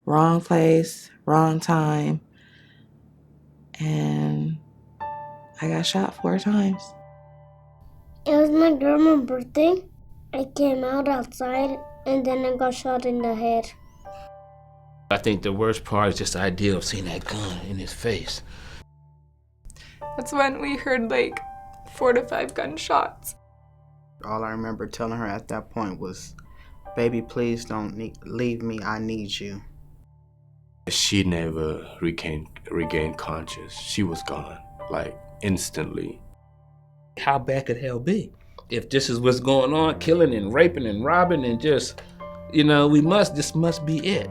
wrong place, wrong time, and I got shot 4 times. It was my grandma's birthday. I came out outside and then I got shot in the head. I think the worst part is just the idea of seeing that gun in his face. That's when we heard like 4 to 5 gunshots. All I remember telling her at that point was, "Baby, please don't leave me. I need you." She never regained conscious. She was gone, like instantly. How bad could hell be? If this is what's going on, killing and raping and robbing and just, this must be it.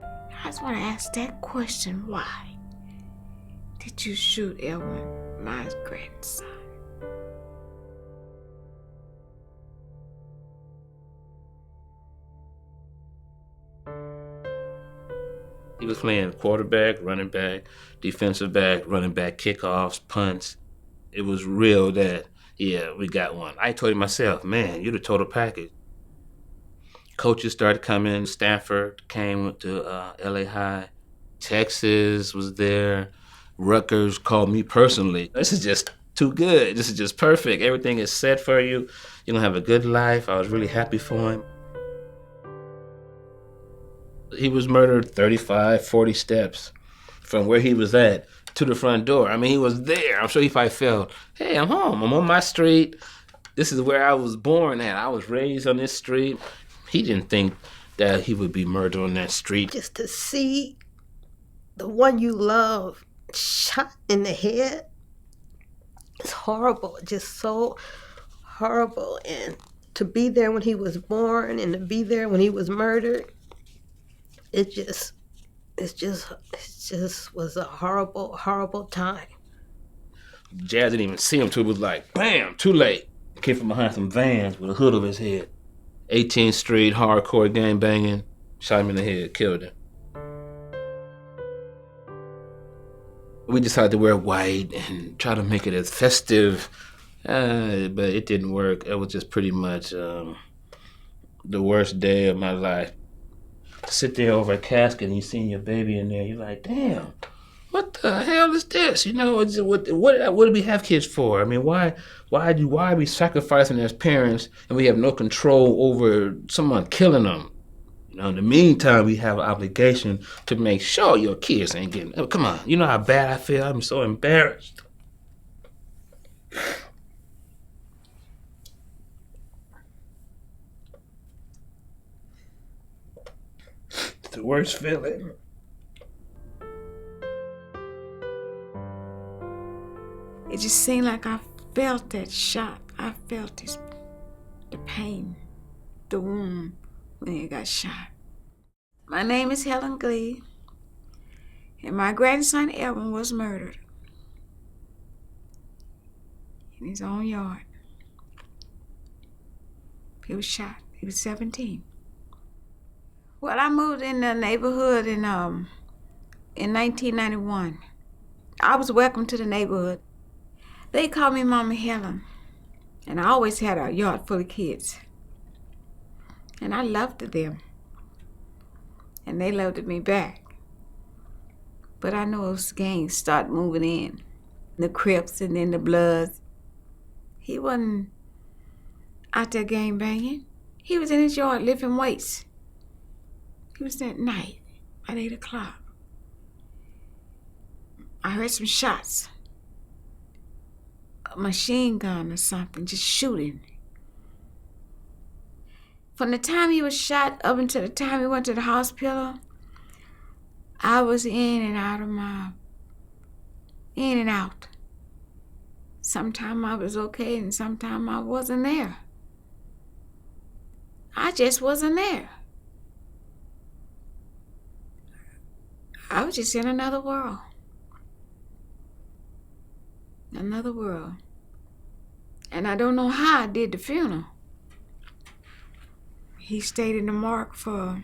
I just want to ask that question, why did you shoot Elwin, my grandson? He was playing quarterback, running back, defensive back, running back, kickoffs, punts. It was real that, yeah, we got one. I told him myself, man, you're the total package. Coaches started coming. Stanford came to LA High. Texas was there. Rutgers called me personally. This is just too good. This is just perfect. Everything is set for you. You're gonna have a good life. I was really happy for him. He was murdered 35, 40 steps from where he was at to the front door. I mean, he was there. I'm sure he probably felt, hey, I'm home. I'm on my street. This is where I was born at. I was raised on this street. He didn't think that he would be murdered on that street. Just to see the one you love shot in the head, it's horrible, just so horrible. And to be there when he was born and to be there when he was murdered, it just was a horrible, horrible time. Jazz didn't even see him till it was like, bam, too late. Came from behind some vans with a hood over his head. 18th Street, hardcore gang banging, shot him in the head, killed him. We decided to wear white and try to make it as festive, but it didn't work. It was just pretty much the worst day of my life. To sit there over a casket and you seeing your baby in there, you're like, damn, what the hell is this? What do we have kids for? I mean, why are we sacrificing as parents and we have no control over someone killing them? In the meantime, we have an obligation to make sure your kids ain't getting, come on, you know how bad I feel? I'm so embarrassed. It's the worst feeling. It just seemed like I felt that shot. I felt the pain, the wound when he got shot. My name is Helen Glee, and my grandson Elvin was murdered in his own yard. He was shot. He was 17. Well, I moved in the neighborhood in 1991. I was welcome to the neighborhood. They called me Mama Helen, and I always had a yard full of kids. And I loved them, and they loved me back. But I know those gangs start moving in, the Crips and then the Bloods. He wasn't out there gang banging. He was in his yard lifting weights. He was there at night at 8 o'clock. I heard some shots. A machine gun or something, just shooting. From the time he was shot up until the time he went to the hospital, I was in and out. Sometime I was okay and sometime I wasn't there. I just wasn't there. I was just in another world. Another world. And I don't know how I did the funeral. He stayed in the morgue for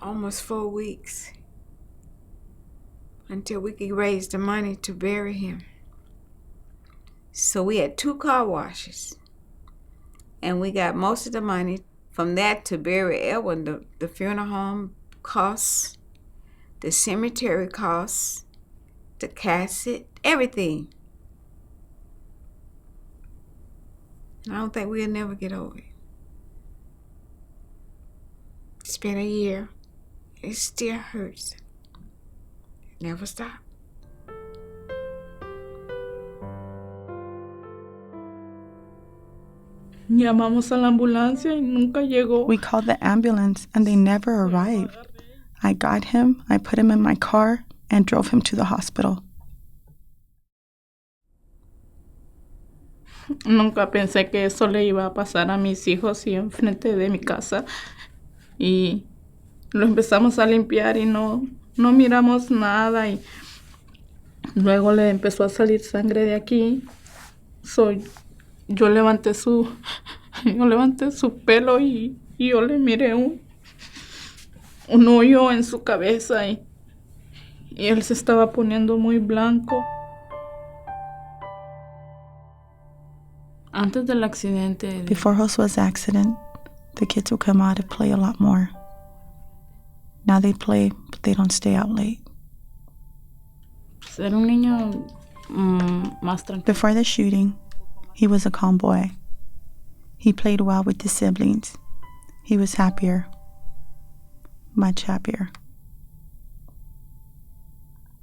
almost 4 weeks until we could raise the money to bury him. So we had 2 car washes, and we got most of the money From that to bury Edwin, the funeral home costs, the cemetery costs, the casket, everything. I don't think we'll never get over it. It's been a year. It still hurts. It never stopped. Llamamos a la ambulancia y nunca llegó. We called the ambulance and they never arrived. I got him, I put him in my car, and drove him to the hospital. Nunca pensé que eso le iba a pasar a mis hijos y enfrente de mi casa. Y lo empezamos a limpiar y no miramos nada. Y luego le empezó a salir sangre de aquí. Yo levanté su pelo y yo le miré un hoyo en su cabeza y él se estaba poniendo muy blanco. Antes del accidente. Before Josue's accident, the kids would come out to play a lot more. Now they play, but they don't stay out late. Era un niño más tranquilo. Before the shooting, he was a calm boy. He played well with his siblings. He was happier. Much happier.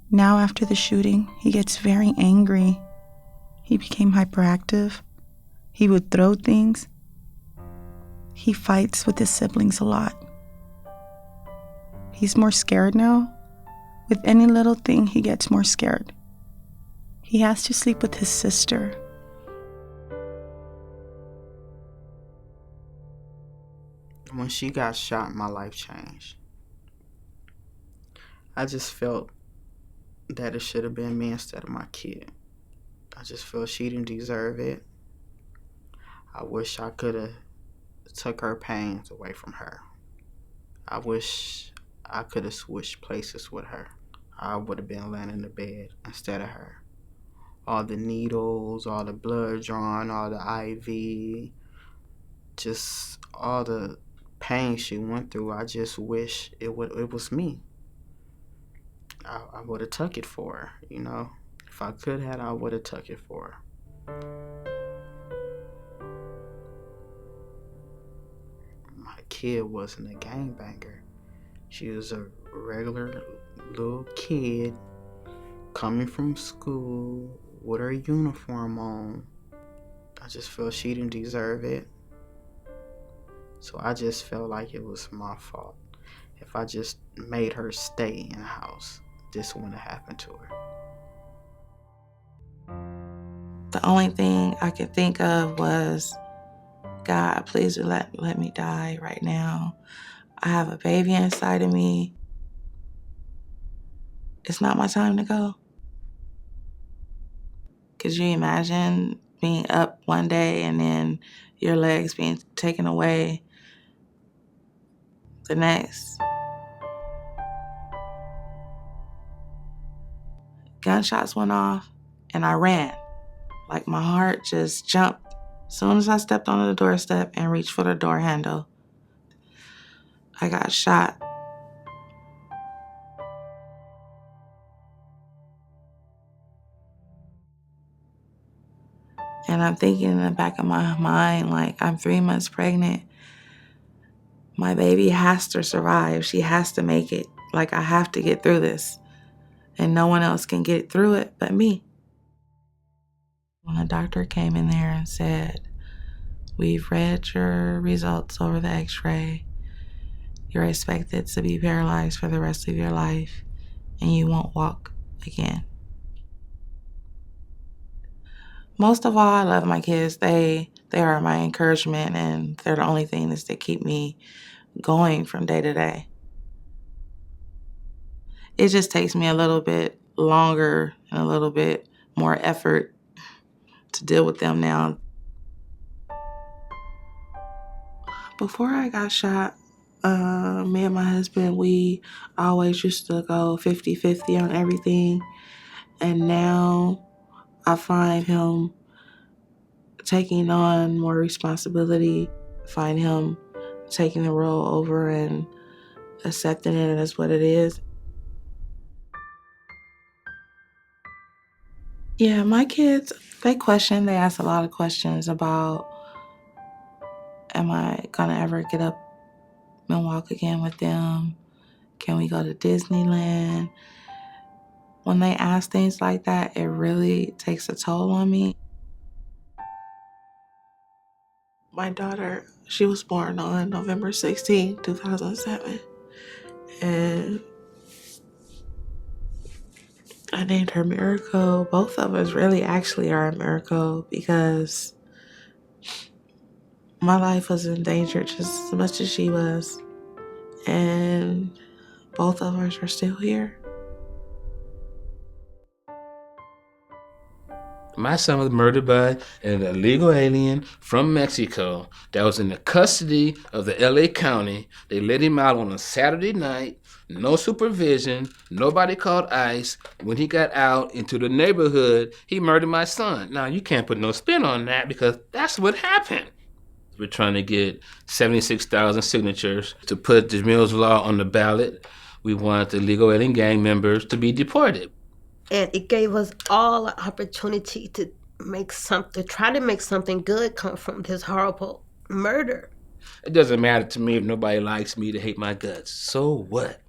Now after the shooting, he gets very angry. He became hyperactive. He would throw things. He fights with his siblings a lot. He's more scared now. With any little thing, he gets more scared. He has to sleep with his sister. When she got shot, my life changed. I just felt that it should have been me instead of my kid. I just felt she didn't deserve it. I wish I could have took her pains away from her. I wish I could have switched places with her. I would have been laying in the bed instead of her. All the needles, all the blood drawn, all the IV, just all the pain she went through. I just wish it was me. I would have took it for her, you know. If I could have, I would have took it for her. My kid wasn't a gangbanger. She was a regular little kid coming from school with her uniform on. I just felt she didn't deserve it. So I just felt like it was my fault. If I just made her stay in the house, this wouldn't have happened to her. The only thing I could think of was, God, please let me die right now. I have a baby inside of me. It's not my time to go. Could you imagine being up one day and then your legs being taken away the next? Gunshots went off and I ran. Like my heart just jumped as soon as I stepped on the doorstep and reached for the door handle. I got shot. And I'm thinking in the back of my mind, like, I'm 3 months pregnant. My baby has to survive. She has to make it. Like, I have to get through this. And no one else can get through it but me. When the doctor came in there and said, we've read your results over the x-ray. You're expected to be paralyzed for the rest of your life, and you won't walk again. Most of all, I love my kids. They are my encouragement, and they're the only things that keep me going from day to day. It just takes me a little bit longer and a little bit more effort to deal with them now. Before I got shot, me and my husband, we always used to go 50-50 on everything. And now I find him taking on more responsibility, find him taking the role over and accepting it as what it is. Yeah, my kids, they ask a lot of questions about, am I gonna ever get up and walk again with them? Can we go to Disneyland? When they ask things like that, it really takes a toll on me. My daughter, she was born on November 16, 2007. And I named her Miracle. Both of us really actually are a miracle because my life was in danger just as much as she was. And both of us are still here. My son was murdered by an illegal alien from Mexico that was in the custody of the LA County. They let him out on a Saturday night, no supervision, nobody called ICE. When he got out into the neighborhood, he murdered my son. Now, you can't put no spin on that because that's what happened. We're trying to get 76,000 signatures to put Jamil's Law on the ballot. We want the illegal alien gang members to be deported. And it gave us all an opportunity to try to make something good come from this horrible murder. It doesn't matter to me if nobody likes me to hate my guts. So what?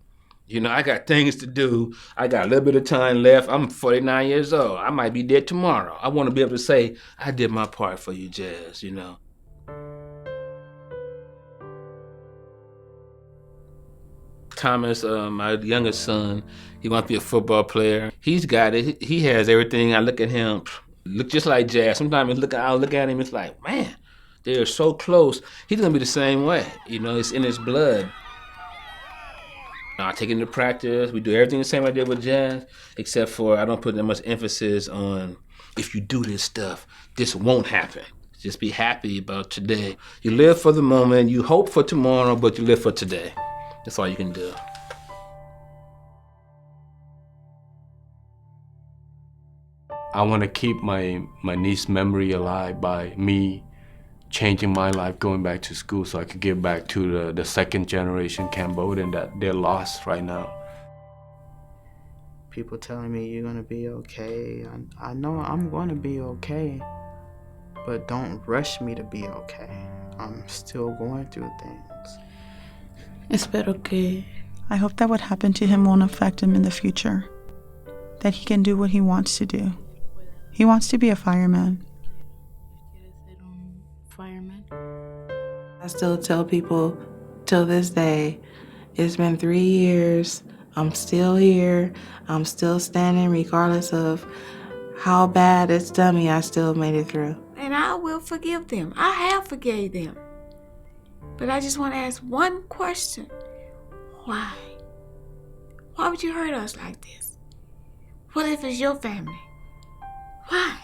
You know, I got things to do. I got a little bit of time left. I'm 49 years old. I might be dead tomorrow. I want to be able to say, I did my part for you, Jazz, you know. Thomas, my youngest son, he wants to be a football player. He's got it. He has everything. I look at him, look just like Jazz. Sometimes I look at him, it's like, man, they're so close. He's going to be the same way. You know, it's in his blood. I take him to practice. We do everything the same I did with Jazz, except for I don't put that much emphasis on, if you do this stuff, this won't happen. Just be happy about today. You live for the moment. You hope for tomorrow, but you live for today. That's all you can do. I want to keep my niece's memory alive by me changing my life, going back to school so I could give back to the second generation Cambodian that they're lost right now. People telling me you're going to be okay. I know I'm going to be okay, but don't rush me to be okay. I'm still going through things. Espero que... I hope that what happened to him won't affect him in the future. That he can do what he wants to do. He wants to be a fireman. I still tell people till this day, it's been 3 years, I'm still here, I'm still standing regardless of how bad it's done me, I still made it through. And I will forgive them. I have forgave them. But I just want to ask one question. Why? Why would you hurt us like this? What if it's your family? Why?